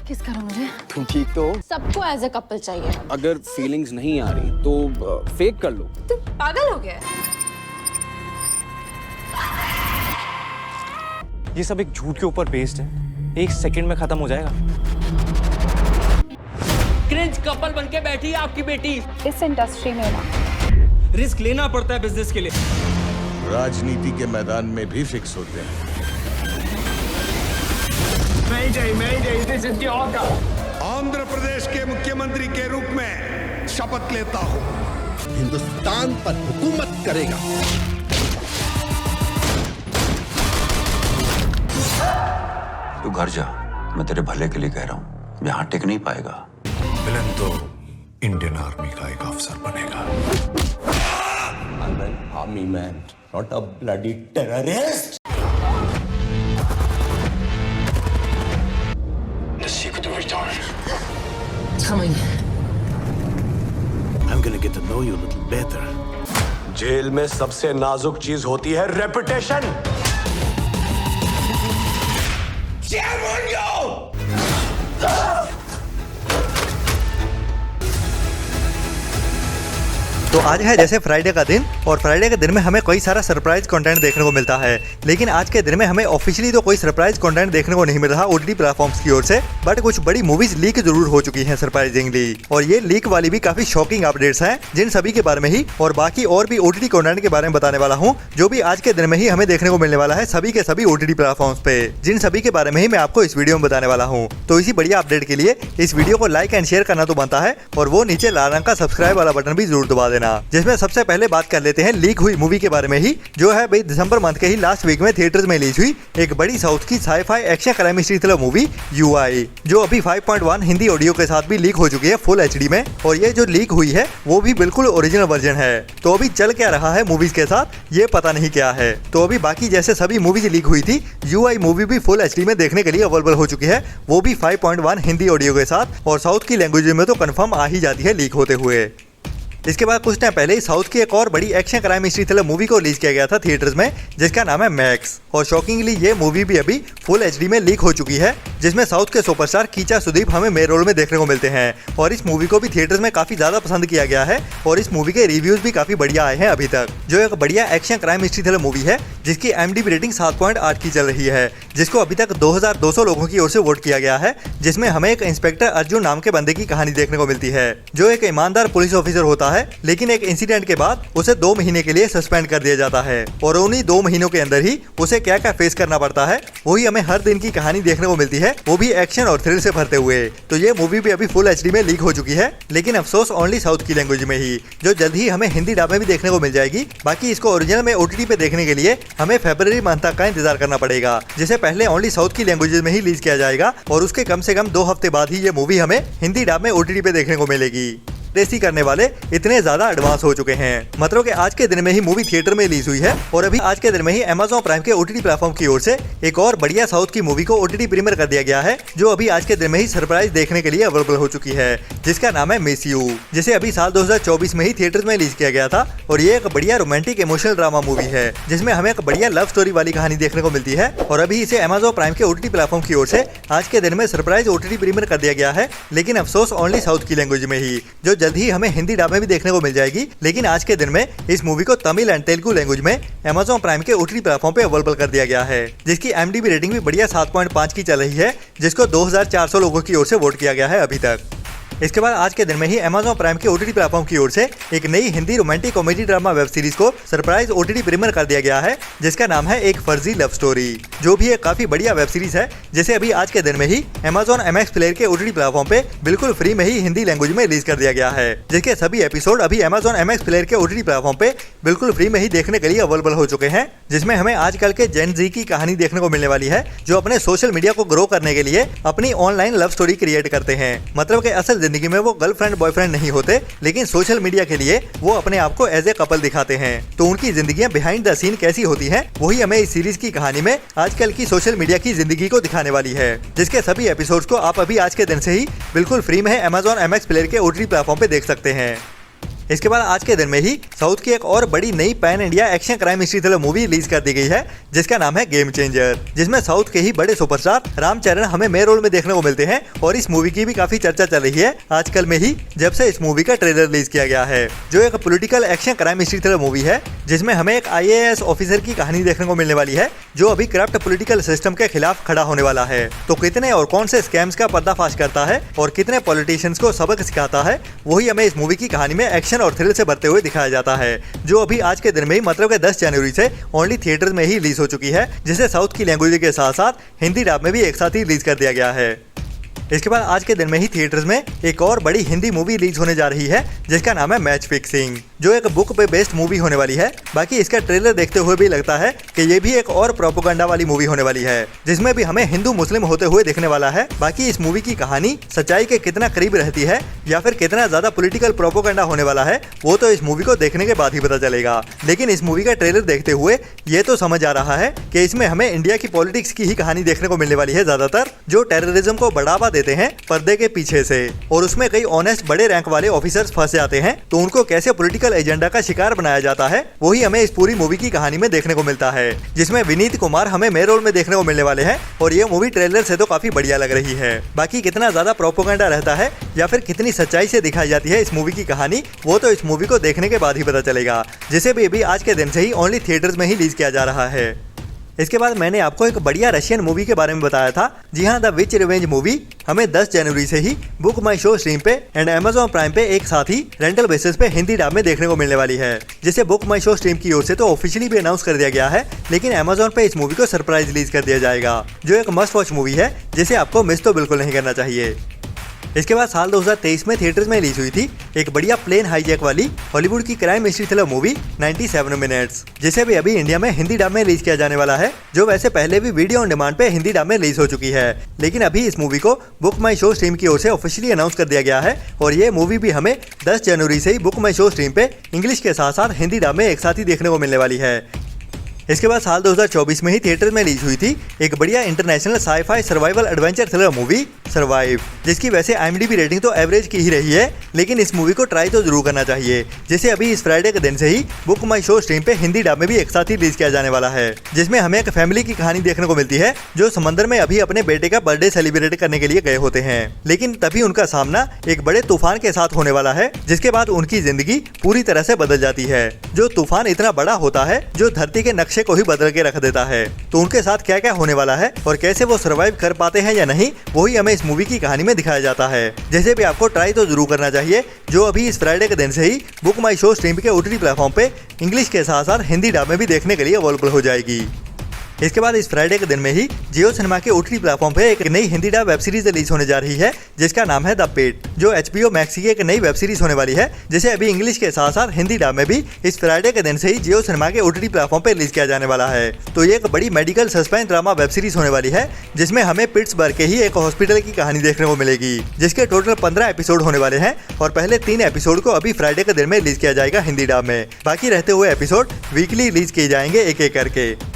किस करो मुझे? तुम ठीक तो हो? सबको एज ए कपल चाहिए। अगर फीलिंग्स नहीं आ रही तो फेक कर लो। तू पागल हो गया है? ये सब एक झूठ के ऊपर बेस्ड है, एक सेकंड में खत्म हो जाएगा। क्रिंज कपल बनके बैठी है आपकी बेटी। इस इंडस्ट्री में ना रिस्क लेना पड़ता है बिजनेस के लिए। राजनीति के मैदान में भी फिक्स होते हैं। This is the order. Andhra Pradesh के मुख्यमंत्री के रूप में शपथ लेता हूं, हिंदुस्तान पर हुकूमत करेगा। तू घर जा, मैं तेरे भले के लिए कह रहा हूँ, यहाँ टिक नहीं पाएगा। विलन तो इंडियन आर्मी का एक अफसर बनेगा। I'm an army man, not a bloody terrorist. The secret of return. Coming. I'm gonna get to know you a little better. Jail में सबसे नाजुक चीज होती है रेपुटेशन। तो आज है जैसे फ्राइडे का दिन, और फ्राइडे के दिन में हमें कई सारा सरप्राइज कंटेंट देखने को मिलता है। लेकिन आज के दिन में हमें ऑफिशियली तो कोई सरप्राइज कंटेंट देखने को नहीं मिल रहा ओटीटी प्लेटफॉर्म्स की ओर से, बट कुछ बड़ी मूवीज लीक जरूर हो चुकी हैं सरप्राइजिंगली। और ये लीक वाली भी काफी शॉकिंग अपडेट्स हैं, जिन सभी के बारे में ही और बाकी और भी ओटीटी कंटेंट के बारे में बताने वाला हूँ, जो भी आज के दिन में ही हमें देखने को मिलने वाला है सभी के सभी ओटीटी प्लेटफॉर्म्स पे, जिन सभी के बारे में ही मैं आपको इस वीडियो में बताने वाला हूँ। तो इसी बढ़िया अपडेट के लिए इस वीडियो को लाइक एंड शेयर करना तो बनता है, और वो नीचे लाल रंग का सब्सक्राइब वाला बटन भी जरूर दबा देना। जिसमें सबसे पहले बात कर लेते हैं लीक हुई मूवी के बारे में ही, जो है भाई दिसंबर मंथ के ही लास्ट वीक में थिएटर्स में रिलीज हुई एक बड़ी साउथ की sci-fi action crime history thriller movie UI, जो अभी 5.1 हिंदी ऑडियो के साथ भी लीक हो चुकी है फुल एचडी में। और ये जो लीक हुई है वो भी बिल्कुल ओरिजिनल वर्जन है। तो अभी चल क्या रहा है मूवीज के साथ ये पता नहीं क्या है। तो अभी बाकी जैसे सभी मूवीज लीक हुई थी, यूआई मूवी भी फुल एचडी में देखने के लिए अवेलेबल हो चुकी है, वो भी 5.1 हिंदी ऑडियो के साथ, और साउथ की लैंग्वेज में तो कंफर्म आ ही जाती है लीक होते हुए। इसके बाद कुछ टाइम पहले ही साउथ की एक और बड़ी action crime history thriller movie को रिलीज किया गया था थिएटर्स में, जिसका नाम है मैक्स। और शॉकिंगली ये मूवी भी अभी फुल एचडी में लीक हो चुकी है, जिसमें साउथ के सुपरस्टार कीचा सुदीप हमें मेन रोल में देखने को मिलते हैं। और इस मूवी को भी थिएटर्स में काफी ज्यादा पसंद किया गया है, और इस मूवी के रिव्यूज भी काफी बढ़िया आए हैं अभी तक। जो एक बढ़िया action crime history thriller movie है, जिसकी IMDb रेटिंग 7.8 की चल रही है, जिसको अभी तक 2200 लोगों की ओर से वोट किया गया है। जिसमें हमें एक इंस्पेक्टर अर्जुन नाम के बंदे की कहानी देखने को मिलती है, जो एक ईमानदार पुलिस ऑफिसर होता है, लेकिन एक इंसिडेंट के बाद उसे 2 महीने के लिए सस्पेंड कर दिया जाता है। और उन्हीं 2 महीनों के अंदर ही उसे क्या क्या फेस करना पड़ता है, वही हमें हर दिन की कहानी देखने को मिलती है, वो भी एक्शन और थ्रिल से भरते हुए। तो ये मूवी भी अभी फुल एचडी में लीक हो चुकी है, लेकिन अफसोस ओनली साउथ की लैंग्वेज में ही, जो जल्द ही हमें हिंदी डब में भी देखने को मिल जाएगी। बाकी इसको ओरिजिनल में ओटीटी पे देखने के लिए हमें फरवरी मंथ तक का इंतजार करना पड़ेगा, जिसे पहले ओनली साउथ की लैंग्वेज में ही रिलीज किया जाएगा, और उसके कम से कम 2 हफ्ते बाद ही ये मूवी हमें हिंदी डब में ओटीटी पे देखने को मिलेगी। रेसी करने वाले इतने ज्यादा एडवांस हो चुके हैं, मतलब कि आज के दिन में ही मूवी थिएटर में रिलीज हुई है, और अभी आज के दिन में ही Amazon प्राइम के ओटीटी प्लेटफॉर्म की ओर से एक और बढ़िया साउथ की मूवी को ओटीटी प्रीमियर कर दिया गया है, जो अभी आज के दिन में ही सरप्राइज देखने के लिए अवेलेबल हो चुकी है, जिसका नाम है मिस यू, जिसे अभी साल 2024 में ही थिएटर्स में रिलीज किया गया था। और ये एक बढ़िया रोमांटिक इमोशनल ड्रामा मूवी है, जिसमें हमें एक बढ़िया लव स्टोरी वाली कहानी देखने को मिलती है। और अभी इसे Amazon प्राइम के ओटीटी प्लेटफॉर्म की ओर से आज के दिन में सरप्राइज ओटीटी प्रीमियर कर दिया गया है, लेकिन अफसोस ओनली साउथ की लैंग्वेज में ही, जो जल्द ही हमें हिंदी में भी देखने को मिल जाएगी। लेकिन आज के दिन में इस मूवी को तमिल एंड तेलुगु लैंग्वेज में Amazon प्राइम के ओटीटी प्लेटफॉर्म पे अवेलेबल कर दिया गया है, जिसकी IMDb रेटिंग भी बढ़िया 7.5 की चल रही है, जिसको 2400 लोगों की ओर से वोट किया गया है अभी तक। इसके बाद आज के दिन में ही Amazon प्राइम के ओटीटी प्लेटफॉर्म की ओर से एक नई Hindi romantic comedy drama web series को सरप्राइज ओटीटी प्रीमियर कर दिया गया है, जिसका नाम है एक फर्जी लव स्टोरी, जो भी एक काफी बढ़िया वेब सीरीज है, जिसे अभी आज के दिन में ही Amazon MX प्लेयर के ओटीटी प्लेटफॉर्म पे बिल्कुल फ्री में ही हिंदी लैंग्वेज में रिलीज कर दिया गया है, जिसके सभी एपिसोड अभी Amazon MX प्लेयर के ओटीटी प्लेटफॉर्म पे बिल्कुल फ्री में ही देखने के लिए अवेलेबल हो चुके हैं। जिसमें हमें आजकल के जेन जी की कहानी देखने को मिलने वाली है, जो अपने सोशल मीडिया को ग्रो करने के लिए अपनी ऑनलाइन लव स्टोरी क्रिएट करते हैं। मतलब कि असल जिंदगी में वो गर्लफ्रेंड बॉयफ्रेंड नहीं होते, लेकिन सोशल मीडिया के लिए वो अपने आप को एज ए कपल दिखाते हैं। तो उनकी जिंदगियां बिहाइंड द सीन कैसी होती हैं, वही हमें इस सीरीज की कहानी में आजकल की सोशल मीडिया की जिंदगी को दिखाने वाली है, जिसके सभी एपिसोड्स को आप अभी आज के दिन से ही बिल्कुल फ्री में Amazon MX प्लेयर के ओटीटी प्लेटफॉर्म पे देख सकते हैं। इसके बाद आज के दिन में ही साउथ की एक और बड़ी नई pan India action crime mystery thriller movie release कर दी गई है, जिसका नाम है गेम चेंजर, जिसमें साउथ के ही बड़े सुपरस्टार रामचरण हमें मेन रोल में देखने को मिलते हैं। और इस मूवी की भी काफी चर्चा चल रही है आजकल में ही, जब से इस मूवी का ट्रेलर रिलीज किया गया है, जो एक political action crime mystery thriller movie है, जिसमें हमें एक IAS ऑफिसर की कहानी देखने को मिलने वाली है, जो अभी करप्ट पॉलिटिकल सिस्टम के खिलाफ खड़ा होने वाला है। तो कितने और कौन से स्कैम्स का पर्दाफाश करता है और कितने पॉलिटिशियंस को सबक सिखाता है, वही हमें इस मूवी की कहानी में एक्शन और थ्रिल से भरते हुए दिखाया जाता है, जो अभी आज के दिन में ही मतलब कि 10 जनवरी से ओनली थिएटर्स में ही रिलीज हो चुकी है, जिसे साउथ की लैंग्वेज के साथ साथ हिंदी डब में भी एक साथ ही रिलीज कर दिया गया है। इसके बाद आज के दिन में ही थिएटर्स में एक और बड़ी हिंदी मूवी रिलीज होने जा रही है, जिसका नाम है मैच फिक्सिंग, जो एक बुक पे बेस्ड मूवी होने वाली है। बाकी इसका ट्रेलर देखते हुए भी लगता है कि ये भी एक और प्रोपेगेंडा वाली मूवी होने वाली है, जिसमें भी हमें हिंदू मुस्लिम होते हुए दिखने वाला है। बाकी इस मूवी की कहानी सच्चाई के कितना करीब रहती है या फिर कितना ज्यादा पॉलिटिकल प्रोपेगेंडा होने वाला है, वो तो इस मूवी को देखने के बाद ही पता चलेगा। लेकिन इस मूवी का ट्रेलर देखते हुए ये तो समझ आ रहा है कि इसमें हमें इंडिया की पॉलिटिक्स की ही कहानी देखने को मिलने वाली है ज्यादातर, जो टेररिज्म को बढ़ावा देते हैं पर्दे के पीछे से, और उसमें कई ऑनेस्ट बड़े रैंक वाले ऑफिसर्स फंस जाते हैं, तो उनको कैसे पॉलिटिकल एजेंडा का शिकार बनाया जाता है, वही हमें इस पूरी मूवी की कहानी में देखने को मिलता है, जिसमें विनीत कुमार हमें मेन रोल में देखने को मिलने वाले हैं। और ये मूवी ट्रेलर से तो काफी बढ़िया लग रही है। बाकी कितना ज्यादा प्रोपेगेंडा रहता है या फिर कितनी सच्चाई से दिखाई जाती है इस मूवी की कहानी, वो तो इस मूवी को देखने के बाद ही पता चलेगा, जिसे भी अभी आज के दिन से ही ओनली थिएटर्स में ही रिलीज किया जा रहा है। इसके बाद मैंने आपको एक बढ़िया रशियन मूवी के बारे में बताया था। जी हाँ, द विच रिवेंज मूवी हमें 10 जनवरी से ही बुक माई शो स्ट्रीम पे एंड Amazon प्राइम पे एक साथ ही रेंटल बेसिस पे हिंदी डब में देखने को मिलने वाली है, जिसे बुक माई शो स्ट्रीम की ओर से तो ऑफिशियली भी अनाउंस कर दिया गया है, लेकिन Amazon पे इस मूवी को सरप्राइज रिलीज कर दिया जाएगा, जो एक मस्ट वॉच मूवी है, जिसे आपको मिस तो बिल्कुल नहीं करना चाहिए। इसके बाद साल 2023 में थिएटर्स में रिलीज हुई थी एक बढ़िया प्लेन हाईजैक वाली हॉलीवुड की crime mystery thriller movie 97 minutes, जिसे भी अभी इंडिया में हिंदी डब में रिलीज किया जाने वाला है, जो वैसे पहले भी वीडियो ऑन डिमांड पे हिंदी डब में रिलीज हो चुकी है। लेकिन अभी इस मूवी को बुक माई शो स्ट्रीम की ओर से ऑफिशियली अनाउंस कर दिया गया है, और ये मूवी भी हमें 10 जनवरी से ही बुक माई शो स्ट्रीम पे इंग्लिश के साथ साथ हिंदी डब में एक साथ ही देखने को मिलने वाली है। इसके बाद साल 2024 में ही थिएटर में रिलीज हुई थी एक बढ़िया international sci-fi survival adventure thriller movie survive, जिसकी वैसे IMDb रेटिंग तो एवरेज की ही रही है, लेकिन इस मूवी को ट्राई तो जरूर करना चाहिए, जिसे अभी इस फ्राइडे के दिन से ही बुक माई शो स्ट्रीम पे हिंदी डब में भी एक साथ ही रिलीज किया जाने वाला है, जिसमें हमें एक फैमिली की कहानी देखने को मिलती है, जो समंदर में अभी अपने बेटे का बर्थडे सेलिब्रेट करने के लिए गए होते हैं, लेकिन तभी उनका सामना एक बड़े तूफान के साथ होने वाला है, जिसके बाद उनकी जिंदगी पूरी तरह से बदल जाती है। जो तूफान इतना बड़ा होता है जो धरती के नक्शे को ही बदल के रख देता है। तो उनके साथ क्या क्या होने वाला है और कैसे वो सर्वाइव कर पाते हैं या नहीं, वही हमें इस मूवी की कहानी में दिखाया जाता है, जैसे भी आपको ट्राई तो जरूर करना चाहिए, जो अभी इस फ्राइडे के दिन से ही बुक माई शो स्ट्रीम के OTT प्लेटफॉर्म पे इंग्लिश के साथ साथ हिंदी डब में भी देखने के लिए अवेलेबल हो जाएगी। इसके बाद इस फ्राइडे के दिन में ही जियो सिनेमा के OTT प्लेटफॉर्म पे एक नई Hindi dub web series release होने जा रही है, जिसका नाम है द पेट, जो HBO मैक्स की एक नई वेब सीरीज होने वाली है, जिसे अभी इंग्लिश के साथ साथ हिंदी डब में भी इस फ्राइडे के दिन से ही जियो सिनेमा के OTT प्लेटफॉर्म पे रिलीज किया जाने वाला है। तो ये एक बड़ी medical suspense drama web series होने वाली है, जिसमें हमें पिट्सबर्ग के ही एक हॉस्पिटल की कहानी देखने को मिलेगी, जिसके टोटल 15 एपिसोड होने वाले हैं, और पहले 3 एपिसोड को अभी फ्राइडे के दिन में रिलीज किया जाएगा हिंदी डब में। बाकी रहते हुए एपिसोड वीकली रिलीज किए जाएंगे एक एक करके।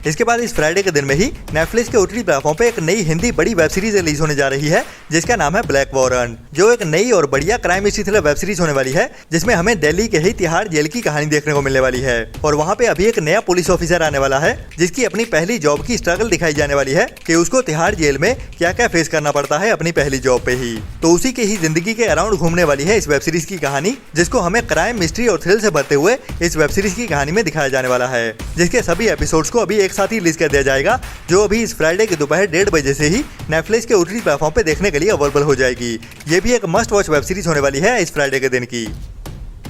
इसके बाद इस फ्राइडे के दिन में ही नेटफ्लिक्स के OTT प्लेटफॉर्म पे एक नई हिंदी बड़ी वेब सीरीज रिलीज होने जा रही है, जिसका नाम है ब्लैक वारंट, जो एक नई और बढ़िया crime mystery thriller web series होने वाली है, जिसमें हमें दिल्ली के ही तिहाड़ जेल की कहानी देखने को मिलने वाली है, और वहाँ पे अभी एक नया पुलिस ऑफिसर आने वाला है, जिसकी अपनी पहली जॉब की स्ट्रगल दिखाई जाने वाली है कि उसको तिहाड़ जेल में क्या क्या फेस करना पड़ता है अपनी पहली जॉब पे ही। तो उसी की ही जिंदगी के अराउंड घूमने वाली है इस वेब सीरीज की कहानी, जिसको हमें क्राइम मिस्ट्री और थ्रिल से भरते हुए इस वेब सीरीज की कहानी में दिखाया जाने वाला है, जिसके सभी एपिसोड्स को अभी एक साथ ही रिलीज कर दिया जाएगा, जो अभी इस फ्राइडे के दोपहर 1:30 बजे से ही नेटफ्लिक्स के OTT प्लेटफॉर्म पे देखने के लिए अवेलेबल हो जाएगी। ये भी एक मस्ट वॉच वेब सीरीज होने वाली है इस फ्राइडे के दिन की।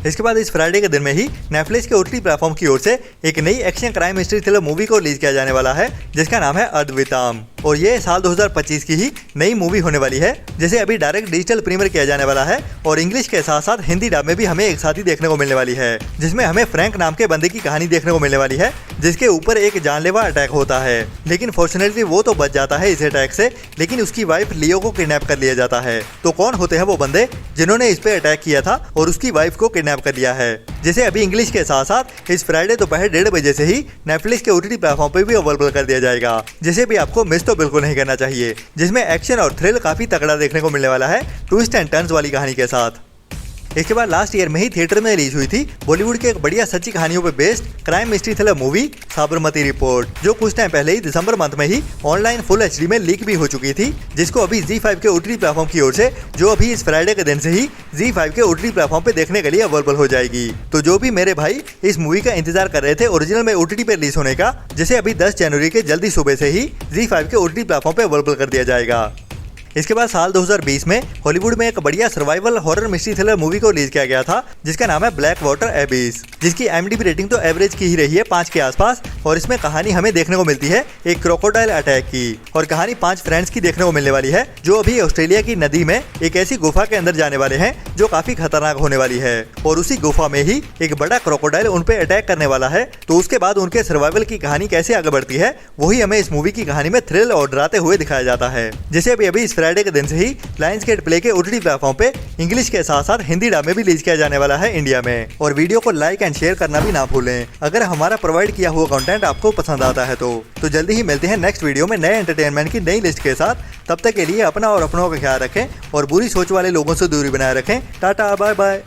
इसके बाद इस फ्राइडे के दिन में ही नेटफ्लिक्स के OTT प्लेटफॉर्म की ओर से एक नई action crime mystery thriller movie को रिलीज किया जाने वाला है, जिसका नाम है अद्विताम, और ये साल 2025 की ही नई मूवी होने वाली है, जिसे अभी डायरेक्ट डिजिटल प्रीमियर किया जाने वाला है, और इंग्लिश के साथ साथ हिंदी डब में भी हमें एक साथ ही देखने को मिलने वाली है, जिसमें हमें फ्रैंक नाम के बंदे की कहानी देखने को मिलने वाली है, जिसके ऊपर एक जानलेवा अटैक होता है, लेकिन फॉर्चुनेटली वो तो बच जाता है इस अटैक से, लेकिन उसकी वाइफ लियो को किडनैप कर लिया जाता है। तो कौन होते हैं वो बंदे जिन्होंने इस पे अटैक किया था और उसकी वाइफ को किडनैप कर लिया है, जिसे अभी इंग्लिश के साथ साथ इस फ्राइडे दोपहर 1:30 बजे से ही नेटफ्लिक्स के OTT प्लेटफॉर्म पे भी अवेलेबल कर दिया जाएगा, जिसे भी आपको मिस तो बिल्कुल नहीं करना चाहिए, जिसमें एक्शन और थ्रिल काफी तगड़ा देखने को मिलने वाला है, ट्विस्ट एंड टर्न्स वाली कहानी के साथ। इसके बाद लास्ट ईयर में ही थिएटर में रिलीज हुई थी बॉलीवुड के एक बढ़िया सच्ची कहानियों पे based crime mystery thriller movie Sabarmati report, जो कुछ टाइम पहले ही दिसंबर मंथ में ही ऑनलाइन फुल एचडी में लीक भी हो चुकी थी, जिसको अभी ZEE5 के OTT प्लेटफॉर्म की ओर से जो अभी इस फ्राइडे के दिन से ही ZEE5 के OTT प्लेटफॉर्म पे देखने के लिए अवेलेबल हो जाएगी। तो जो भी मेरे भाई इस मूवी का इंतजार कर रहे थे ओरिजिनल में OTT पे रिलीज होने का, जिसे अभी 10 जनवरी के जल्दी सुबह से ही ZEE5 के OTT प्लेटफॉर्म पे अवेलेबल कर दिया जाएगा। इसके बाद साल 2020 में हॉलीवुड में एक बढ़िया survival horror mystery thriller movie को रिलीज किया गया था, जिसका नाम है ब्लैक वाटर एबिस, जिसकी IMDb रेटिंग तो एवरेज की ही रही है 5 के आसपास। और इसमें कहानी हमें देखने को मिलती है एक क्रोकोडाइल अटैक की, और कहानी 5 फ्रेंड्स की देखने को मिलने वाली है जो अभी ऑस्ट्रेलिया की नदी में एक ऐसी गुफा के अंदर जाने वाले हैं जो काफी खतरनाक होने वाली है, और उसी गुफा में ही एक बड़ा क्रोकोडाइल उन पे अटैक करने वाला है। तो उसके बाद उनके सर्वाइवल की कहानी कैसे आगे बढ़ती है वही हमें इस मूवी की कहानी में थ्रिल और डराते हुए दिखाया जाता है। जैसे अभी इस फ्राइडे के दिन से ही लायंसगेट प्ले के OTT प्लेटफॉर्म पे इंग्लिश के साथ साथ हिंदी डब में भी रिलीज किया जाने वाला है इंडिया में। और वीडियो को लाइक एंड शेयर करना भी ना भूलें अगर हमारा प्रोवाइड किया हुआ कंटेंट आपको पसंद आता है तो जल्दी ही मिलते हैं नेक्स्ट वीडियो में नए एंटरटेनमेंट की नई लिस्ट के साथ। तब तक के लिए अपना और अपनों का ख्याल रखें और बुरी सोच वाले लोगों से दूरी बनाए रखें। Tata bye bye.